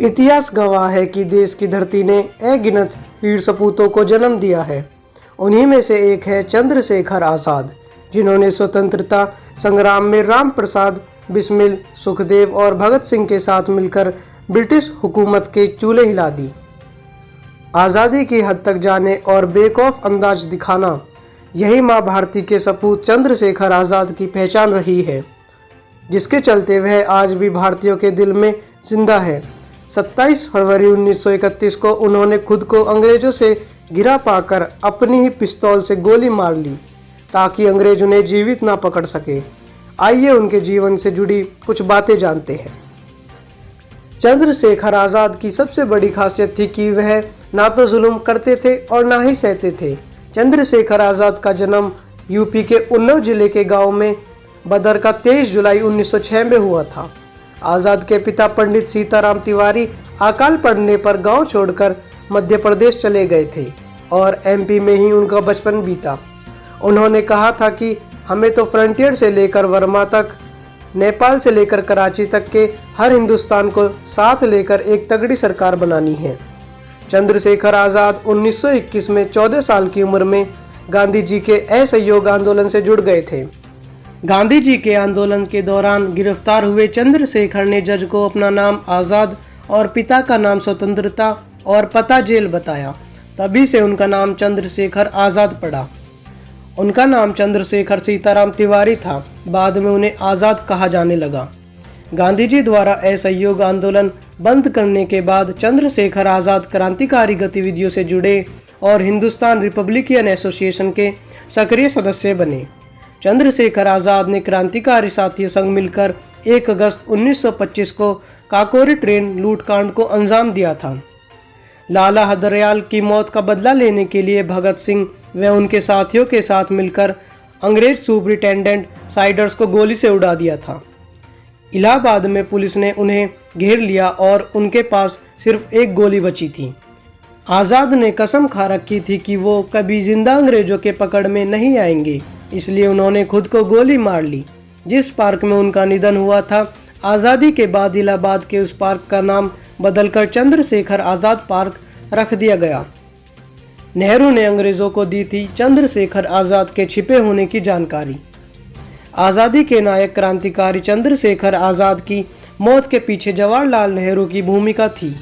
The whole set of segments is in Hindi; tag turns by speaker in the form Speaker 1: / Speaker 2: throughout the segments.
Speaker 1: इतिहास गवाह है कि देश की धरती ने अगिनत वीर सपूतों को जन्म दिया है। उन्हीं में से एक है चंद्रशेखर आजाद, जिन्होंने स्वतंत्रता संग्राम में राम प्रसाद बिस्मिल, सुखदेव और भगत सिंह के साथ मिलकर ब्रिटिश हुकूमत के चूल्हे हिला दी। आज़ादी की हद तक जाने और बेखौफ अंदाज दिखाना, यही माँ भारती के सपूत चंद्रशेखर आजाद की पहचान रही है, जिसके चलते वह आज भी भारतीयों के दिल में जिंदा है। 27 फरवरी 1931 को उन्होंने खुद को अंग्रेजों से घिरा पाकर अपनी ही पिस्तौल से गोली मार ली, ताकि अंग्रेज उन्हें जीवित ना पकड़ सके। आइए उनके जीवन से जुड़ी कुछ बातें जानते हैं। चंद्रशेखर आजाद की सबसे बड़ी खासियत थी कि वह ना तो जुल्म करते थे और ना ही सहते थे। चंद्रशेखर आजाद का जन्म यूपी के उन्नाव जिले के गांव में बदर का 23 जुलाई 1906 में हुआ था। आजाद के पिता पंडित सीताराम तिवारी अकाल पड़ने पर गांव छोड़कर मध्य प्रदेश चले गए थे और एमपी में ही उनका बचपन बीता। उन्होंने कहा था कि हमें तो फ्रंटियर से लेकर वर्मा तक, नेपाल से लेकर कराची तक के हर हिंदुस्तान को साथ लेकर एक तगड़ी सरकार बनानी है। चंद्रशेखर आजाद 1921 में 14 साल की उम्र में गांधी जी के असहयोग आंदोलन से जुड़ गए थे। गांधी जी के आंदोलन के दौरान गिरफ्तार हुए चंद्रशेखर ने जज को अपना नाम आजाद और पिता का नाम स्वतंत्रता और पता जेल बताया। तभी से उनका नाम चंद्रशेखर आजाद पड़ा। उनका नाम चंद्रशेखर सीताराम तिवारी था। बाद में उन्हें आजाद कहा जाने लगा। गांधी जी द्वारा असहयोग आंदोलन बंद करने के बाद चंद्रशेखर आजाद क्रांतिकारी गतिविधियों से जुड़े और हिंदुस्तान रिपब्लिकन एसोसिएशन के सक्रिय सदस्य बने। चंद्रशेखर आजाद ने क्रांतिकारी साथी संग मिलकर 1 अगस्त 1925 को काकोरी ट्रेन लूटकांड को अंजाम दिया था। लाला हरदयाल की मौत का बदला लेने के लिए भगत सिंह व उनके साथियों के साथ मिलकर अंग्रेज सुपरिटेंडेंट साइडर्स को गोली से उड़ा दिया था। इलाहाबाद में पुलिस ने उन्हें घेर लिया और उनके पास सिर्फ एक गोली बची थी। आजाद ने कसम खा रखी थी कि वो कभी जिंदा अंग्रेजों के पकड़ में नहीं आएंगे, इसलिए उन्होंने खुद को गोली मार ली। जिस पार्क में उनका निधन हुआ था, आज़ादी के बाद इलाहाबाद के उस पार्क का नाम बदलकर चंद्रशेखर आजाद पार्क रख दिया गया। नेहरू ने अंग्रेजों को दी थी चंद्रशेखर आजाद के छिपे होने की जानकारी। आज़ादी के नायक क्रांतिकारी चंद्रशेखर आजाद की मौत के पीछे जवाहरलाल नेहरू की भूमिका थी।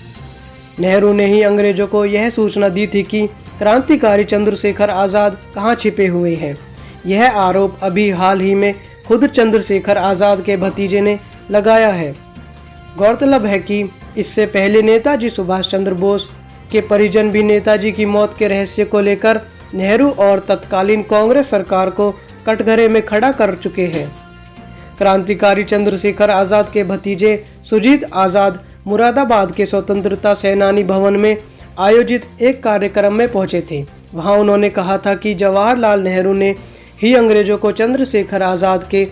Speaker 1: नेहरू ने ही अंग्रेजों को यह सूचना दी थी कि क्रांतिकारी चंद्रशेखर आजाद कहाँ छिपे हुए हैं। यह आरोप अभी हाल ही में खुद चंद्रशेखर आजाद के भतीजे ने लगाया है। गौरतलब है कि इससे पहले नेताजी सुभाष चंद्र बोस के परिजन भी नेताजी की मौत के रहस्य को लेकर नेहरू और तत्कालीन कांग्रेस सरकार को कटघरे में खड़ा कर चुके हैं। क्रांतिकारी चंद्रशेखर आजाद के भतीजे सुजीत आजाद मुरादाबाद के स्वतंत्रता सेनानी भवन में आयोजित एक कार्यक्रम में पहुंचे थे। वहां उन्होंने कहा था कि जवाहरलाल नेहरू ने ही अंग्रेजों को चंद्रशेखर आजाद के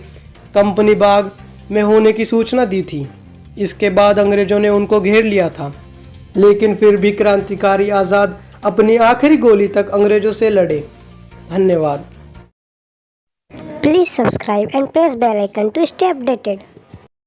Speaker 1: कंपनी बाग में होने की सूचना दी थी। इसके बाद अंग्रेजों ने उनको घेर लिया था, लेकिन फिर भी क्रांतिकारी आजाद अपनी आखिरी गोली तक अंग्रेजों से लड़े। धन्यवाद।
Speaker 2: Please subscribe and press bell icon to stay updated.